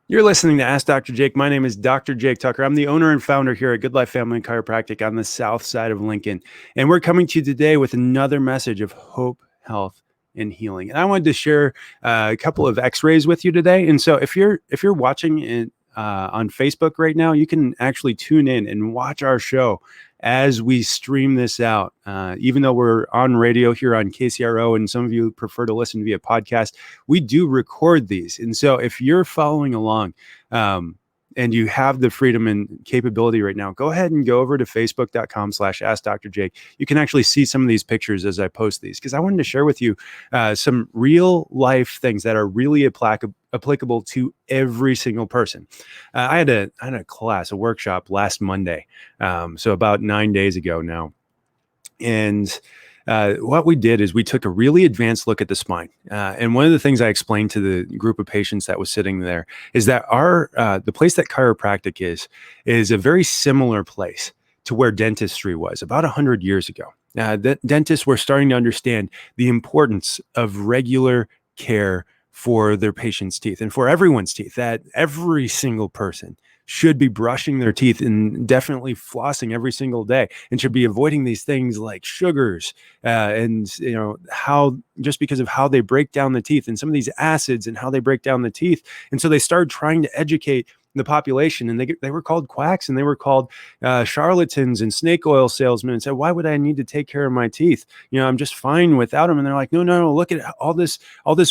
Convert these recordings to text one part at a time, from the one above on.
You're listening to Ask Dr. Jake. My name is Dr. Jake Tucker. I'm the owner and founder here at Good Life Family and Chiropractic on the south side of Lincoln. And we're coming to you today with another message of hope, health, and healing. And I wanted to share a couple of x-rays with you today. And so if you're watching it on Facebook right now, you can actually tune in and watch our show as we stream this out. Even though we're on radio here on KCRO, and some of you prefer to listen via podcast, we do record these. And so if you're following along, and you have the freedom and capability right now, go ahead and go over to facebook.com/AskDrJake. You can actually see some of these pictures as I post these, because I wanted to share with you some real life things that are really applicable to every single person. I had a class, a workshop last Monday, so about 9 days ago now. And what we did is we took a really advanced look at the spine. And one of the things I explained to the group of patients that was sitting there is that the place that chiropractic is a very similar place to where dentistry was about 100 years ago. The dentists were starting to understand the importance of regular care for their patients' teeth and for everyone's teeth, that every single person should be brushing their teeth and definitely flossing every single day, and should be avoiding these things like sugars, and how, just because of how they break down the teeth and some of these acids and how they break down the teeth. And so they started trying to educate the population, and they were called quacks, and they were called charlatans and snake oil salesmen, and said, why would I need to take care of my teeth? I'm just fine without them. And they're like, no, look at all this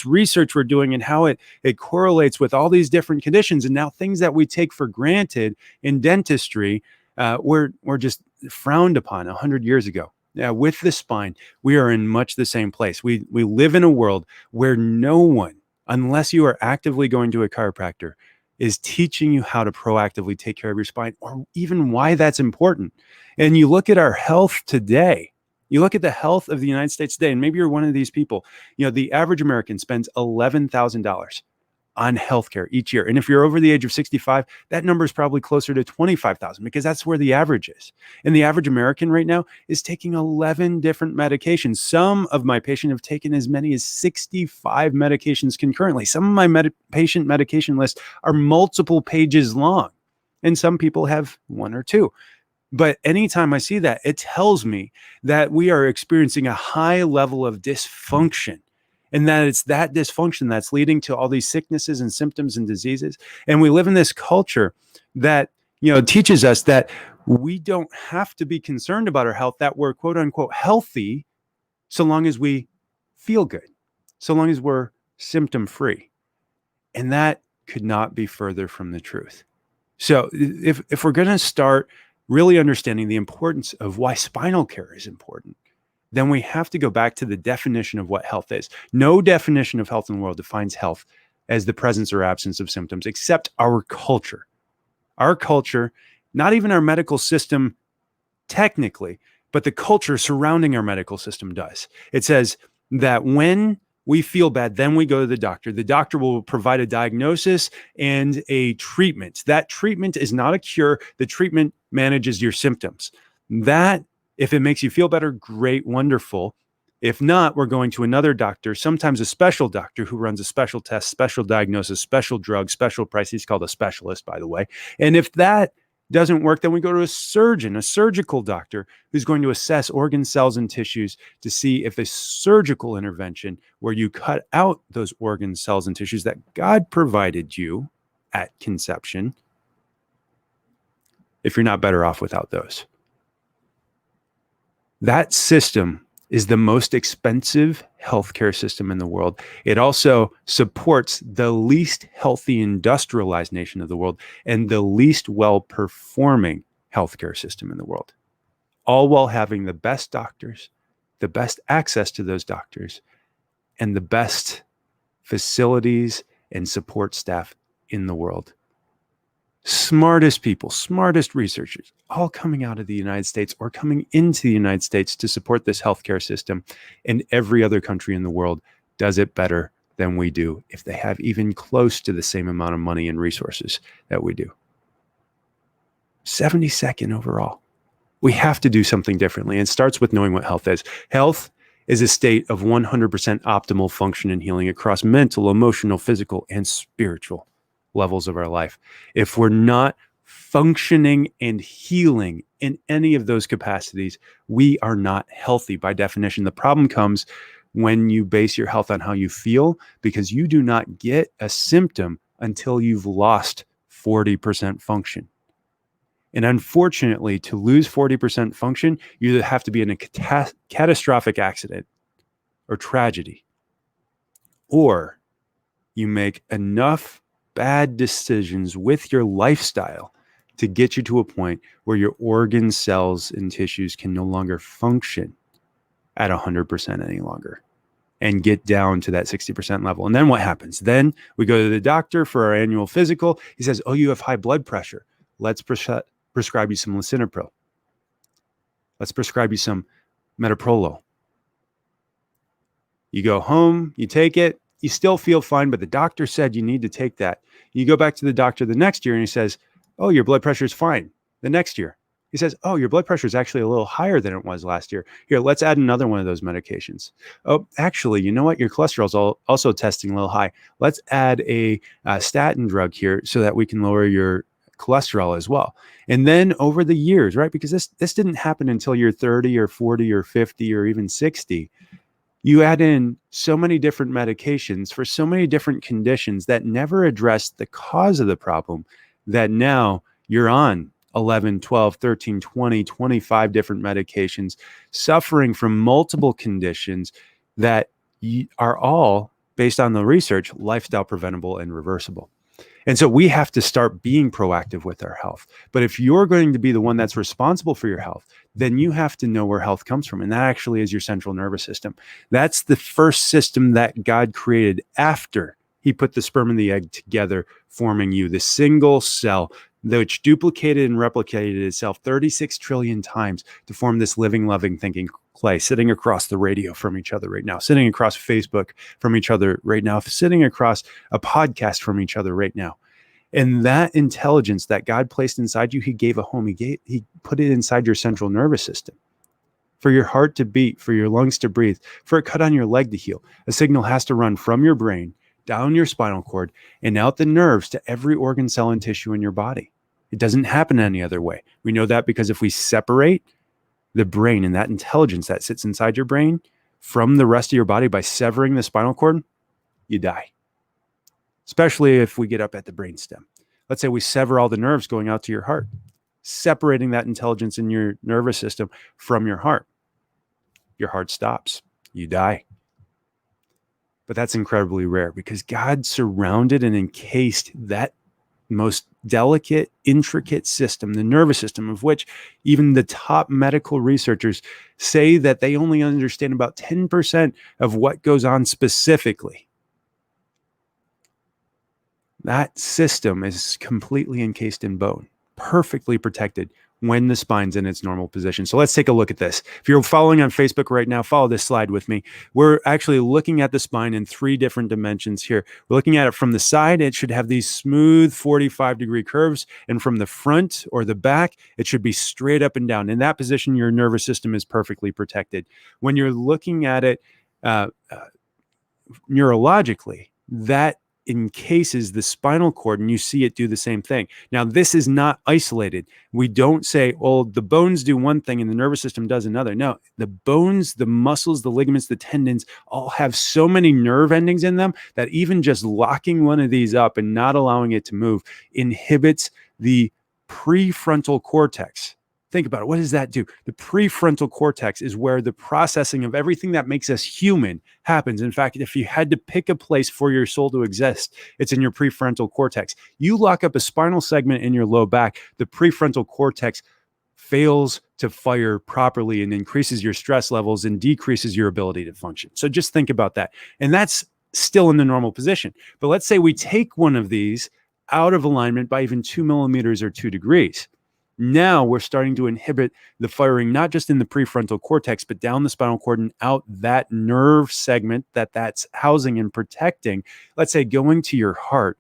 research we're doing and how it correlates with all these different conditions. And now things that we take for granted in dentistry were just frowned upon 100 years ago. With the spine, we are in much the same place. We live in a world where no one, unless you are actively going to a chiropractor, is teaching you how to proactively take care of your spine, or even why that's important. And you look at our health today, you look at the health of the United States today, and maybe you're one of these people. The average American spends $11,000 on healthcare each year. And if you're over the age of 65, that number is probably closer to 25,000, because that's where the average is. And the average American right now is taking 11 different medications. Some of my patients have taken as many as 65 medications concurrently. Some of my patient medication lists are multiple pages long, and some people have one or two. But anytime I see that, it tells me that we are experiencing a high level of dysfunction, and that it's that dysfunction that's leading to all these sicknesses and symptoms and diseases. And we live in this culture that, teaches us that we don't have to be concerned about our health, that we're quote unquote healthy so long as we feel good, so long as we're symptom free. And that could not be further from the truth. So if we're going to start really understanding the importance of why spinal care is important, then we have to go back to the definition of what health is. No definition of health in the world defines health as the presence or absence of symptoms, except our culture. Our culture, not even our medical system technically, but the culture surrounding our medical system does. It says that when we feel bad, then we go to the doctor. The doctor will provide a diagnosis and a treatment. That treatment is not a cure. The treatment manages your symptoms. That, if it makes you feel better, great, wonderful. If not, we're going to another doctor, sometimes a special doctor who runs a special test, special diagnosis, special drug, special price. He's called a specialist, by the way. And if that doesn't work, then we go to a surgeon, a surgical doctor, who's going to assess organ cells and tissues to see if a surgical intervention where you cut out those organ cells and tissues that God provided you at conception, if you're not better off without those. That system is the most expensive healthcare system in the world. It also supports the least healthy industrialized nation of the world and the least well-performing healthcare system in the world, all while having the best doctors, the best access to those doctors, and the best facilities and support staff in the world. Smartest people, smartest researchers, all coming out of the United States or coming into the United States to support this healthcare system. And every other country in the world does it better than we do, if they have even close to the same amount of money and resources that we do. 72nd overall. We have to do something differently. And it starts with knowing what health is. Health is a state of 100% optimal function and healing across mental, emotional, physical, and spiritual levels of our life. If we're not functioning and healing in any of those capacities, we are not healthy by definition. The problem comes when you base your health on how you feel, because you do not get a symptom until you've lost 40% function. And unfortunately, to lose 40% function, you either have to be in a catastrophic accident or tragedy, or you make enough bad decisions with your lifestyle to get you to a point where your organs, cells, and tissues can no longer function at 100% any longer and get down to that 60% level. And then what happens? Then we go to the doctor for our annual physical. He says, oh, you have high blood pressure. Let's prescribe you some lisinopril. Let's prescribe you some metoprolol. You go home, you take it, you still feel fine, but the doctor said you need to take that. You go back to the doctor the next year and he says, oh, your blood pressure is fine. The next year, he says, oh, your blood pressure is actually a little higher than it was last year. Here, let's add another one of those medications. Oh, actually, you know what? Your cholesterol is also testing a little high. Let's add a statin drug here so that we can lower your cholesterol as well. And then over the years, right? Because this didn't happen until you're 30 or 40 or 50 or even 60. You add in so many different medications for so many different conditions that never address the cause of the problem, that now you're on 11, 12, 13, 20, 25 different medications, suffering from multiple conditions that are all, based on the research, lifestyle preventable and reversible. And so we have to start being proactive with our health. But if you're going to be the one that's responsible for your health, then you have to know where health comes from. And that actually is your central nervous system. That's the first system that God created after he put the sperm and the egg together, forming you, the single cell, which duplicated and replicated itself 36 trillion times to form this living, loving, thinking clay, sitting across the radio from each other right now, sitting across Facebook from each other right now, sitting across a podcast from each other right now. And that intelligence that God placed inside you, he gave a home. He put it inside your central nervous system. For your heart to beat, for your lungs to breathe, for a cut on your leg to heal, a signal has to run from your brain, down your spinal cord, and out the nerves to every organ, cell, and tissue in your body. It doesn't happen any other way. We know that because if we separate the brain and that intelligence that sits inside your brain from the rest of your body by severing the spinal cord, you die. Especially if we get up at the brainstem. Let's say we sever all the nerves going out to your heart, separating that intelligence in your nervous system from your heart. Your heart stops. You die. But that's incredibly rare because God surrounded and encased that most delicate, intricate system, the nervous system, of which even the top medical researchers say that they only understand about 10% of what goes on specifically. That system is completely encased in bone, perfectly protected when the spine's in its normal position. So let's take a look at this. If you're following on Facebook right now, follow this slide with me. We're actually looking at the spine in 3 different dimensions here. We're looking at it from the side. It should have these smooth 45-degree curves. And from the front or the back, it should be straight up and down. In that position, your nervous system is perfectly protected. When you're looking at it neurologically, that encases the spinal cord, and you see it do the same thing. Now, this is not isolated. We don't say, well, the bones do one thing and the nervous system does another. No, the bones, the muscles, the ligaments, the tendons all have so many nerve endings in them that even just locking one of these up and not allowing it to move inhibits the prefrontal cortex. Think about it. What does that do? The prefrontal cortex is where the processing of everything that makes us human happens. In fact, if you had to pick a place for your soul to exist, it's in your prefrontal cortex. You lock up a spinal segment in your low back, the prefrontal cortex fails to fire properly and increases your stress levels and decreases your ability to function. So just think about that. And that's still in the normal position. But let's say we take one of these out of alignment by even 2 millimeters or 2 degrees. Now we're starting to inhibit the firing, not just in the prefrontal cortex, but down the spinal cord and out that nerve segment that's housing and protecting, let's say going to your heart.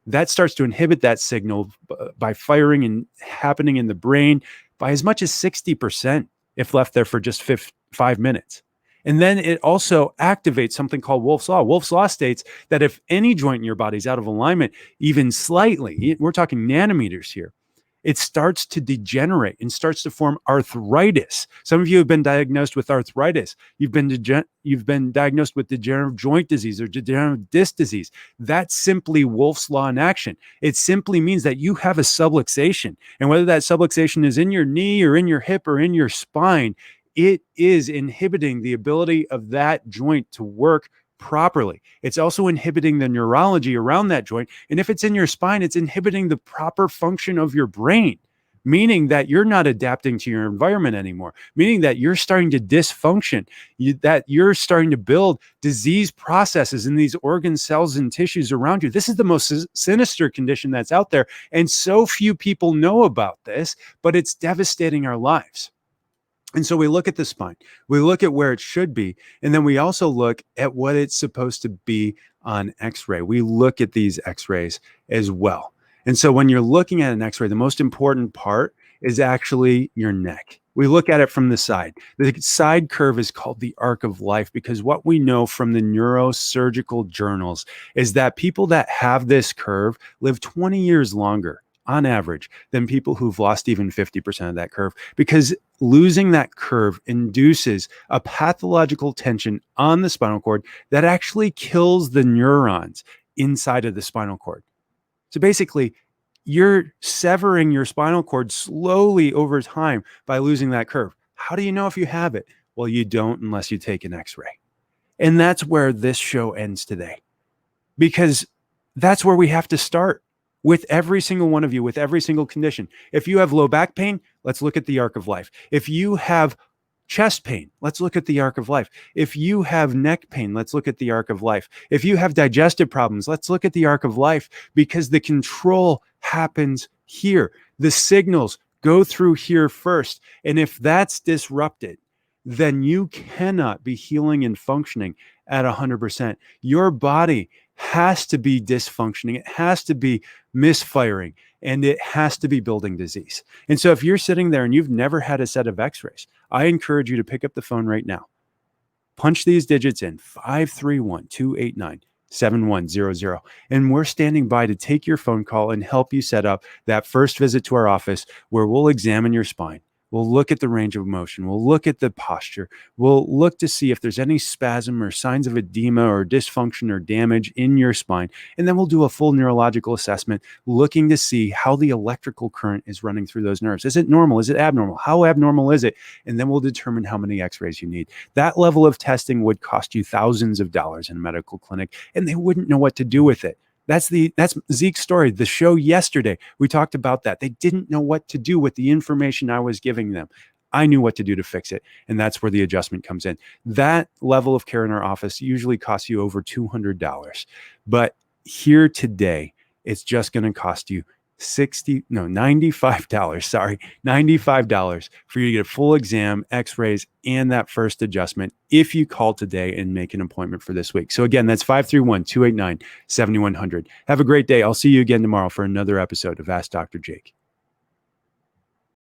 That starts to inhibit that signal by firing and happening in the brain by as much as 60% if left there for just 5 minutes. And then it also activates something called Wolff's Law. Wolff's Law states that if any joint in your body is out of alignment, even slightly, we're talking nanometers here, it starts to degenerate and starts to form arthritis. Some of you have been diagnosed with arthritis. You've been diagnosed with degenerative joint disease or degenerative disc disease. That's simply Wolff's Law in action. It simply means that you have a subluxation. And whether that subluxation is in your knee or in your hip or in your spine, it is inhibiting the ability of that joint to work properly. It's also inhibiting the neurology around that joint. And if it's in your spine, it's inhibiting the proper function of your brain, meaning that you're not adapting to your environment anymore, meaning that you're starting to dysfunction, that you're starting to build disease processes in these organ cells and tissues around you. This is the most sinister condition that's out there. And so few people know about this, but it's devastating our lives. And so we look at the spine, we look at where it should be, and then we also look at what it's supposed to be on X-ray. We look at these X-rays as well. And so when you're looking at an X-ray, the most important part is actually your neck. We look at it from the side. The side curve is called the arc of life because what we know from the neurosurgical journals is that people that have this curve live 20 years longer on average than people who've lost even 50% of that curve, because losing that curve induces a pathological tension on the spinal cord that actually kills the neurons inside of the spinal cord. So basically, you're severing your spinal cord slowly over time by losing that curve. How do you know if you have it? Well, you don't unless you take an X-ray. And that's where this show ends today, because that's where we have to start. With every single one of you, with every single condition. If you have low back pain, let's look at the arc of life. If you have chest pain, let's look at the arc of life. If you have neck pain, let's look at the arc of life. If you have digestive problems, let's look at the arc of life, because the control happens here. The signals go through here first. And if that's disrupted, then you cannot be healing and functioning at 100%. Your body has to be dysfunctioning. It has to be misfiring, and it has to be building disease. And so if you're sitting there and you've never had a set of X-rays, I encourage you to pick up the phone right now. Punch these digits in, 531-289-7100. And we're standing by to take your phone call and help you set up that first visit to our office where we'll examine your spine. We'll look at the range of motion. We'll look at the posture. We'll look to see if there's any spasm or signs of edema or dysfunction or damage in your spine. And then we'll do a full neurological assessment, looking to see how the electrical current is running through those nerves. Is it normal? Is it abnormal? How abnormal is it? And then we'll determine how many X-rays you need. That level of testing would cost you thousands of dollars in a medical clinic, and they wouldn't know what to do with it. That's Zeke's story. The show yesterday, we talked about that. They didn't know what to do with the information I was giving them. I knew what to do to fix it. And that's where the adjustment comes in. That level of care in our office usually costs you over $200. But here today, it's just going to cost you $95 for you to get a full exam, X-rays, and that first adjustment if you call today and make an appointment for this week. So again, that's 531-289-7100. Have a great day. I'll see you again tomorrow for another episode of Ask Dr. Jake.